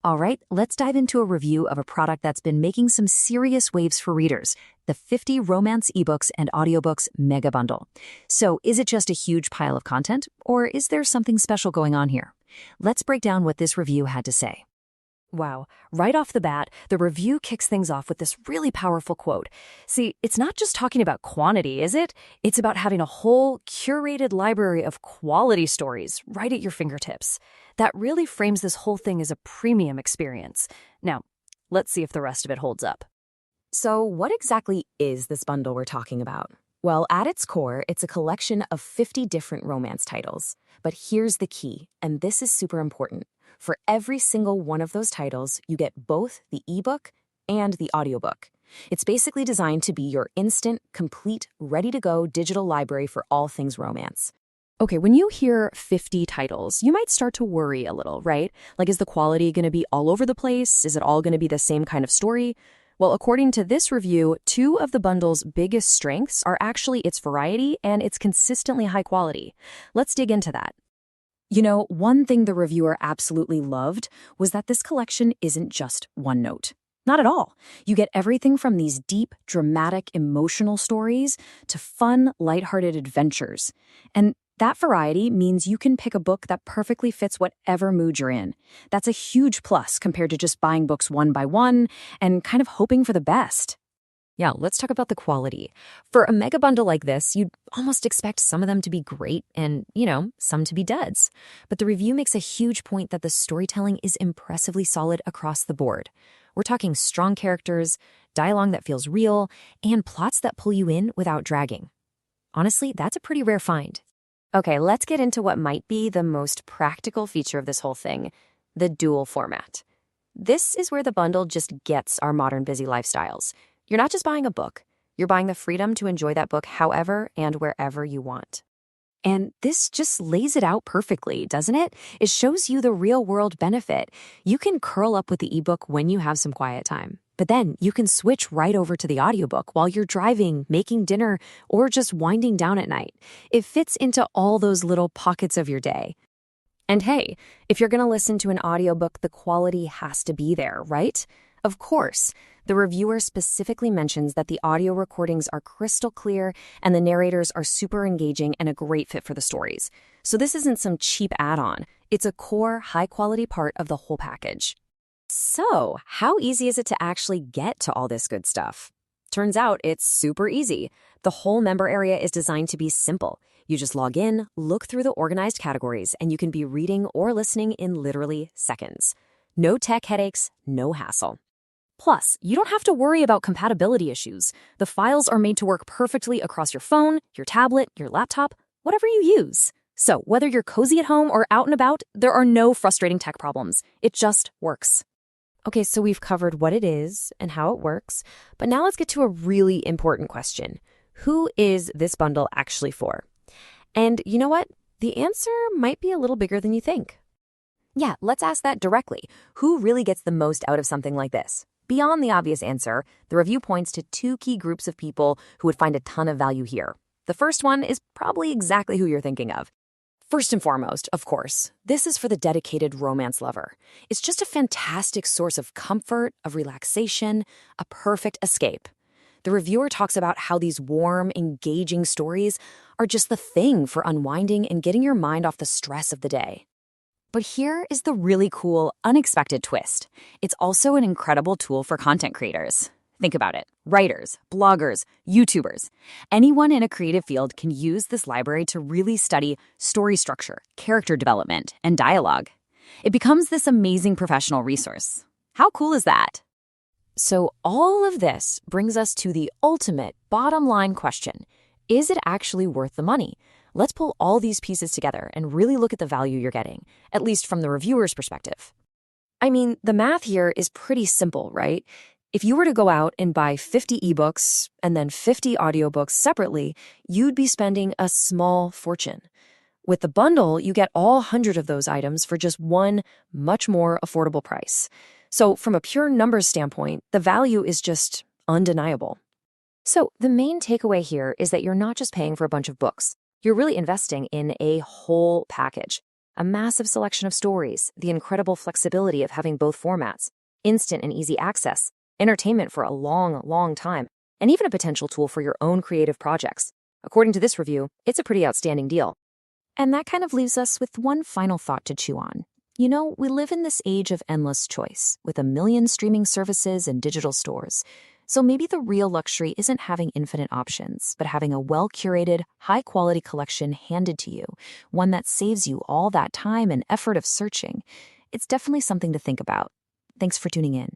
All right, let's dive into a review of a product that's been making some serious waves for readers, the 50 Romance eBooks and Audiobooks Mega Bundle. So, is it just a huge pile of content, or is there something special going on here? Let's break down what this review had to say. Wow, right off the bat, the review kicks things off with this really powerful quote. See, it's not just talking about quantity, is it? It's about having a whole curated library of quality stories right at your fingertips. That really frames this whole thing as a premium experience. Now, let's see if the rest of it holds up. So, what exactly is this bundle we're talking about? Well, at its core, it's a collection of 50 different romance titles. But here's the key, and this is super important. For every single one of those titles, you get both the ebook and the audiobook. It's basically designed to be your instant, complete, ready-to-go digital library for all things romance. Okay, when you hear 50 titles, you might start to worry a little, right? Like, is the quality going to be all over the place? Is it all going to be the same kind of story? Well, according to this review, two of the bundle's biggest strengths are actually its variety and its consistently high quality. Let's dig into that. You know, one thing the reviewer absolutely loved was that this collection isn't just one note. Not at all. You get everything from these deep, dramatic, emotional stories to fun, lighthearted adventures. And that variety means you can pick a book that perfectly fits whatever mood you're in. That's a huge plus compared to just buying books one by one and kind of hoping for the best. Yeah, let's talk about the quality. For a mega bundle like this, you'd almost expect some of them to be great and, some to be duds. But the review makes a huge point that the storytelling is impressively solid across the board. We're talking strong characters, dialogue that feels real, and plots that pull you in without dragging. Honestly, that's a pretty rare find. Okay, let's get into what might be the most practical feature of this whole thing, the dual format. This is where the bundle just gets our modern busy lifestyles. You're not just buying a book, you're buying the freedom to enjoy that book however and wherever you want. And this just lays it out perfectly, doesn't it? It shows you the real-world benefit. You can curl up with the ebook when you have some quiet time, but then you can switch right over to the audiobook while you're driving, making dinner, or just winding down at night. It fits into all those little pockets of your day. And hey, if you're going to listen to an audiobook, the quality has to be there, right? Of course. The reviewer specifically mentions that the audio recordings are crystal clear and the narrators are super engaging and a great fit for the stories. So this isn't some cheap add-on. It's a core, high-quality part of the whole package. So, how easy is it to actually get to all this good stuff? Turns out it's super easy. The whole member area is designed to be simple. You just log in, look through the organized categories, and you can be reading or listening in literally seconds. No tech headaches, no hassle. Plus, you don't have to worry about compatibility issues. The files are made to work perfectly across your phone, your tablet, your laptop, whatever you use. So, whether you're cozy at home or out and about, there are no frustrating tech problems. It just works. Okay, so we've covered what it is and how it works, but now let's get to a really important question. Who is this bundle actually for? And you know what? The answer might be a little bigger than you think. Yeah, let's ask that directly. Who really gets the most out of something like this? Beyond the obvious answer, the review points to two key groups of people who would find a ton of value here. The first one is probably exactly who you're thinking of. First and foremost, of course, this is for the dedicated romance lover. It's just a fantastic source of comfort, of relaxation, a perfect escape. The reviewer talks about how these warm, engaging stories are just the thing for unwinding and getting your mind off the stress of the day. But here is the really cool, unexpected twist. It's also an incredible tool for content creators. Think about it. Writers, bloggers, YouTubers. Anyone in a creative field can use this library to really study story structure, character development, and dialogue. It becomes this amazing professional resource. How cool is that? So all of this brings us to the ultimate bottom line question. Is it actually worth the money? Let's pull all these pieces together and really look at the value you're getting, at least from the reviewer's perspective. I mean, the math here is pretty simple, right? If you were to go out and buy 50 ebooks and then 50 audiobooks separately, you'd be spending a small fortune. With the bundle, you get all 100 of those items for just one much more affordable price. So from a pure numbers standpoint, the value is just undeniable. So the main takeaway here is that you're not just paying for a bunch of books. You're really investing in a whole package. a massive selection of stories, the incredible flexibility of having both formats, instant and easy access, entertainment for a long, long time, and even a potential tool for your own creative projects. According to this review, it's a pretty outstanding deal. And that kind of leaves us with one final thought to chew on. You know, we live in this age of endless choice, with a million streaming services and digital stores. So maybe the real luxury isn't having infinite options, but having a well-curated, high-quality collection handed to you, one that saves you all that time and effort of searching. It's definitely something to think about. Thanks for tuning in.